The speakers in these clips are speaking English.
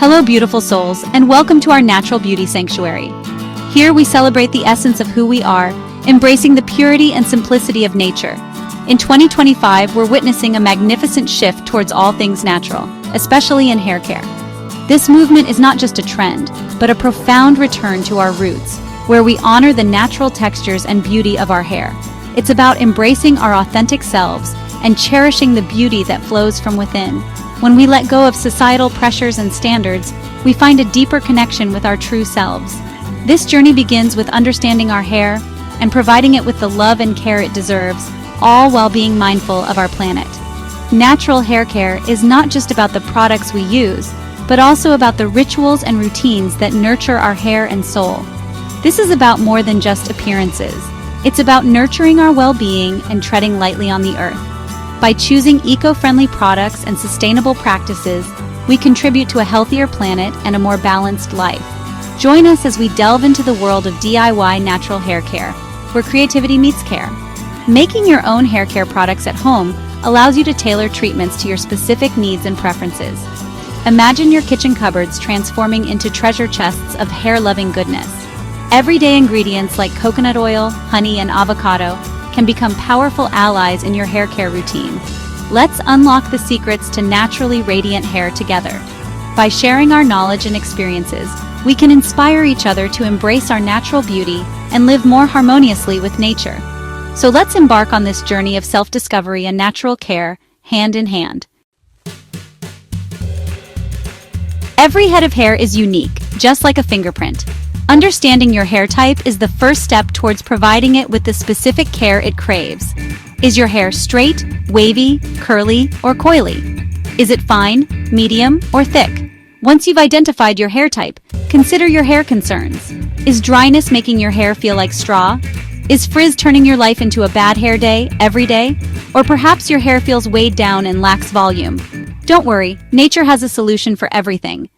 Hello beautiful souls, and welcome to our natural beauty sanctuary. Here we celebrate the essence of who we are, embracing the purity and simplicity of nature. In 2025, we're witnessing a magnificent shift towards all things natural, especially in hair care. This movement is not just a trend, but a profound return to our roots, where we honor the natural textures and beauty of our hair. It's about embracing our authentic selves and cherishing the beauty that flows from within. When we let go of societal pressures and standards, we find a deeper connection with our true selves. This journey begins with understanding our hair and providing it with the love and care it deserves, all while being mindful of our planet. Natural hair care is not just about the products we use, but also about the rituals and routines that nurture our hair and soul. This is about more than just appearances. It's about nurturing our well-being and treading lightly on the earth. By choosing eco-friendly products and sustainable practices, we contribute to a healthier planet and a more balanced life. Join us as we delve into the world of DIY natural hair care, where creativity meets care. Making your own hair care products at home allows you to tailor treatments to your specific needs and preferences. Imagine your kitchen cupboards transforming into treasure chests of hair-loving goodness. Everyday ingredients like coconut oil, honey, and avocado can become powerful allies in your hair care routine. Let's unlock the secrets to naturally radiant hair together. By sharing our knowledge and experiences, we can inspire each other to embrace our natural beauty and live more harmoniously with nature. So let's embark on this journey of self-discovery and natural care, hand in hand. Every head of hair is unique, just like a fingerprint. Understanding your hair type is the first step towards providing it with the specific care it craves. Is your hair straight, wavy, curly, or coily? Is it fine, medium, or thick? Once you've identified your hair type, consider your hair concerns. Is dryness making your hair feel like straw? Is frizz turning your life into a bad hair day, every day? Or perhaps your hair feels weighed down and lacks volume? Don't worry, nature has a solution for everything.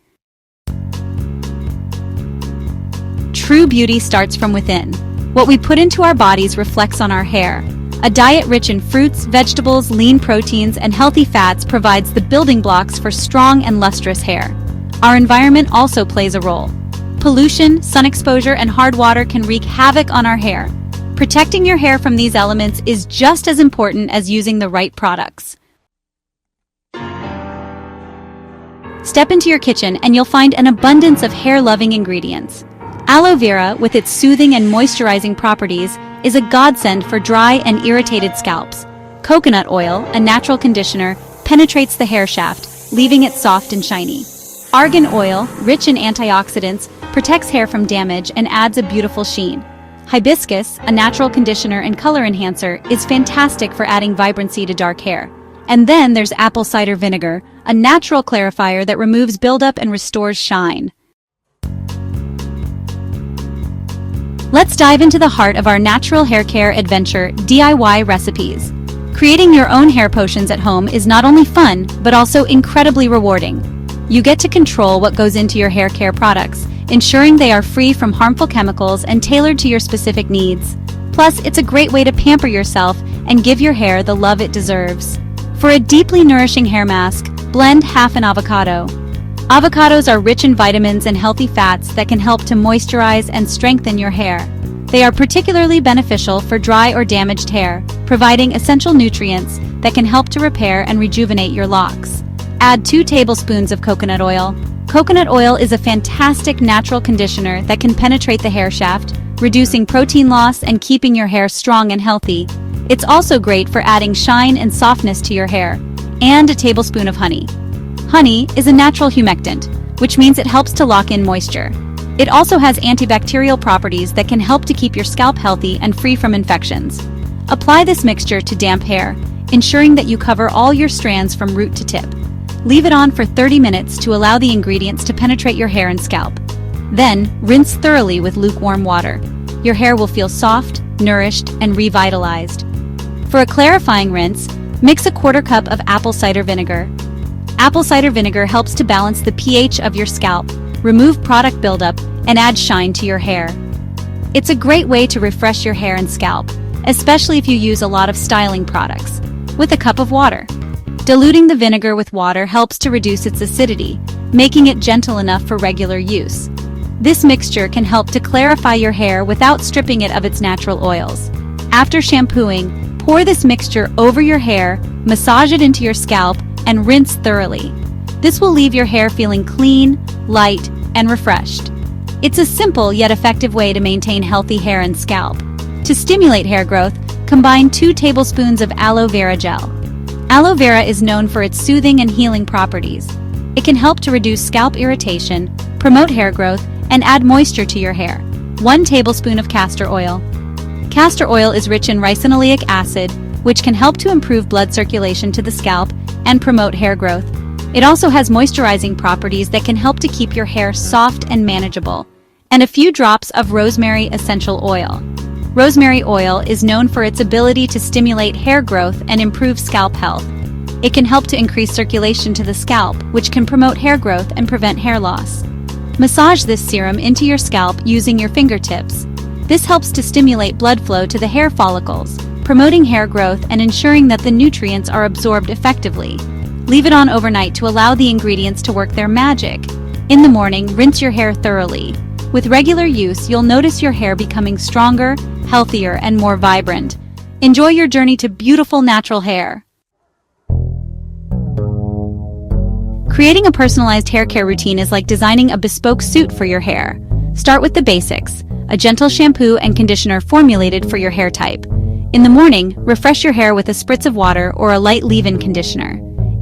True beauty starts from within. What we put into our bodies reflects on our hair. A diet rich in fruits, vegetables, lean proteins, and healthy fats provides the building blocks for strong and lustrous hair. Our environment also plays a role. Pollution, sun exposure, and hard water can wreak havoc on our hair. Protecting your hair from these elements is just as important as using the right products. Step into your kitchen and you'll find an abundance of hair-loving ingredients. Aloe vera, with its soothing and moisturizing properties, is a godsend for dry and irritated scalps. Coconut oil, a natural conditioner, penetrates the hair shaft, leaving it soft and shiny. Argan oil, rich in antioxidants, protects hair from damage and adds a beautiful sheen. Hibiscus, a natural conditioner and color enhancer, is fantastic for adding vibrancy to dark hair. And then there's apple cider vinegar, a natural clarifier that removes buildup and restores shine. Let's dive into the heart of our natural hair care adventure, DIY recipes. Creating your own hair potions at home is not only fun, but also incredibly rewarding. You get to control what goes into your hair care products, ensuring they are free from harmful chemicals and tailored to your specific needs. Plus, it's a great way to pamper yourself and give your hair the love it deserves. For a deeply nourishing hair mask, blend half an avocado. Avocados are rich in vitamins and healthy fats that can help to moisturize and strengthen your hair. They are particularly beneficial for dry or damaged hair, providing essential nutrients that can help to repair and rejuvenate your locks. Add 2 tablespoons of coconut oil. Coconut oil is a fantastic natural conditioner that can penetrate the hair shaft, reducing protein loss and keeping your hair strong and healthy. It's also great for adding shine and softness to your hair. And a tablespoon of honey. Honey is a natural humectant, which means it helps to lock in moisture. It also has antibacterial properties that can help to keep your scalp healthy and free from infections. Apply this mixture to damp hair, ensuring that you cover all your strands from root to tip. Leave it on for 30 minutes to allow the ingredients to penetrate your hair and scalp. Then, rinse thoroughly with lukewarm water. Your hair will feel soft, nourished, and revitalized. For a clarifying rinse, mix a 1/4 cup of apple cider vinegar. Apple cider vinegar helps to balance the pH of your scalp, remove product buildup, and add shine to your hair. It's a great way to refresh your hair and scalp, especially if you use a lot of styling products. With a cup of water, Diluting the vinegar with water helps to reduce its acidity, making it gentle enough for regular use. This mixture can help to clarify your hair without stripping it of its natural oils. After shampooing, pour this mixture over your hair, massage it into your scalp, and rinse thoroughly. This will leave your hair feeling clean, light, and refreshed. It's a simple yet effective way to maintain healthy hair and scalp. To stimulate hair growth, combine 2 tablespoons of aloe vera gel. Aloe vera is known for its soothing and healing properties. It can help to reduce scalp irritation, promote hair growth, and add moisture to your hair. 1 tablespoon of castor oil. Castor oil is rich in ricinoleic acid, which can help to improve blood circulation to the scalp and promote hair growth. It also has moisturizing properties that can help to keep your hair soft and manageable. And a few drops of rosemary essential oil. Rosemary oil is known for its ability to stimulate hair growth and improve scalp health. It can help to increase circulation to the scalp, which can promote hair growth and prevent hair loss. Massage this serum into your scalp using your fingertips. This helps to stimulate blood flow to the hair follicles, promoting hair growth and ensuring that the nutrients are absorbed effectively. Leave it on overnight to allow the ingredients to work their magic. In the morning, rinse your hair thoroughly. With regular use, you'll notice your hair becoming stronger, healthier, and more vibrant. Enjoy your journey to beautiful natural hair. Creating a personalized hair care routine is like designing a bespoke suit for your hair. Start with the basics, a gentle shampoo and conditioner formulated for your hair type. In the morning, refresh your hair with a spritz of water or a light leave-in conditioner.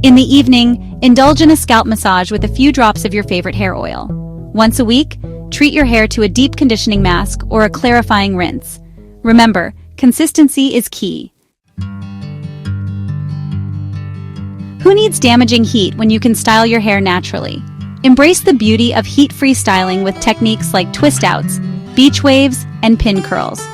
In the evening, indulge in a scalp massage with a few drops of your favorite hair oil. Once a week, treat your hair to a deep conditioning mask or a clarifying rinse. Remember, consistency is key. Who needs damaging heat when you can style your hair naturally? Embrace the beauty of heat-free styling with techniques like twist-outs, beach waves, and pin curls.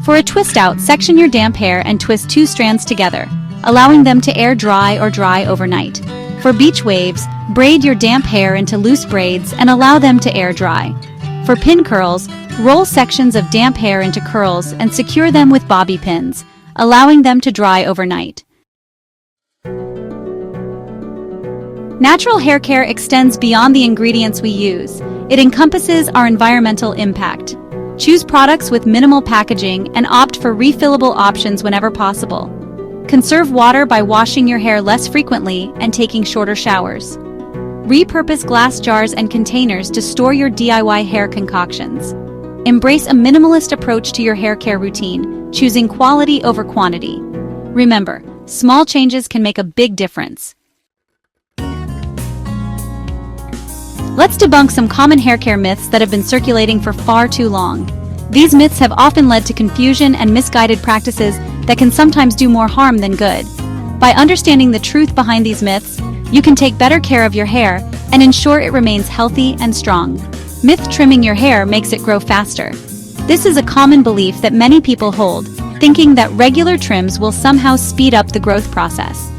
For a twist-out, section your damp hair and twist 2 strands together, allowing them to air dry or dry overnight. For beach waves, braid your damp hair into loose braids and allow them to air dry. For pin curls, roll sections of damp hair into curls and secure them with bobby pins, allowing them to dry overnight. Natural hair care extends beyond the ingredients we use. It encompasses our environmental impact. Choose products with minimal packaging and opt for refillable options whenever possible. Conserve water by washing your hair less frequently and taking shorter showers. Repurpose glass jars and containers to store your DIY hair concoctions. Embrace a minimalist approach to your hair care routine, choosing quality over quantity. Remember, small changes can make a big difference. Let's debunk some common hair care myths that have been circulating for far too long. These myths have often led to confusion and misguided practices that can sometimes do more harm than good. By understanding the truth behind these myths, you can take better care of your hair and ensure it remains healthy and strong. Myth: trimming your hair makes it grow faster. This is a common belief that many people hold, thinking that regular trims will somehow speed up the growth process.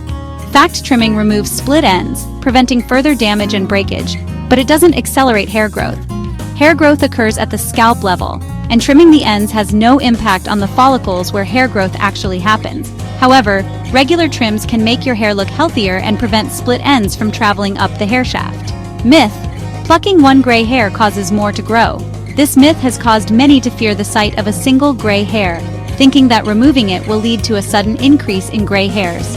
Fact: trimming removes split ends, preventing further damage and breakage, but it doesn't accelerate hair growth. Hair growth occurs at the scalp level, and trimming the ends has no impact on the follicles where hair growth actually happens. However, regular trims can make your hair look healthier and prevent split ends from traveling up the hair shaft. Myth: plucking one gray hair causes more to grow. This myth has caused many to fear the sight of a single gray hair, thinking that removing it will lead to a sudden increase in gray hairs.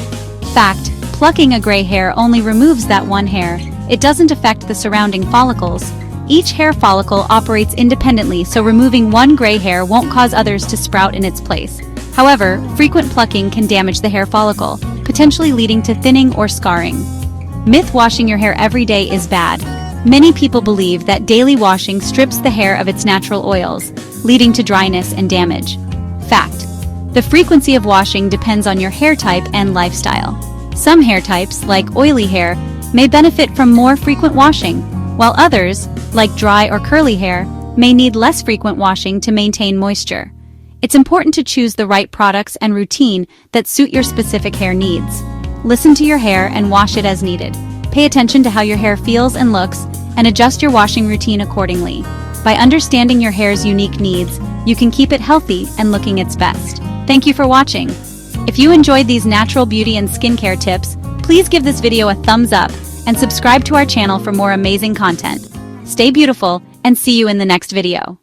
Fact: plucking a gray hair only removes that one hair. It doesn't affect the surrounding follicles. Each hair follicle operates independently, so removing one gray hair won't cause others to sprout in its place. However, frequent plucking can damage the hair follicle, potentially leading to thinning or scarring. Myth: washing your hair every day is bad. Many people believe that daily washing strips the hair of its natural oils, leading to dryness and damage. Fact: the frequency of washing depends on your hair type and lifestyle. Some hair types, like oily hair, may benefit from more frequent washing, while others, like dry or curly hair, may need less frequent washing to maintain moisture. It's important to choose the right products and routine that suit your specific hair needs. Listen to your hair and wash it as needed. Pay attention to how your hair feels and looks, and adjust your washing routine accordingly. By understanding your hair's unique needs, you can keep it healthy and looking its best. Thank you for watching. If you enjoyed these natural beauty and skincare tips, Please give this video a thumbs up and subscribe to our channel for more amazing content. Stay beautiful and see you in the next video.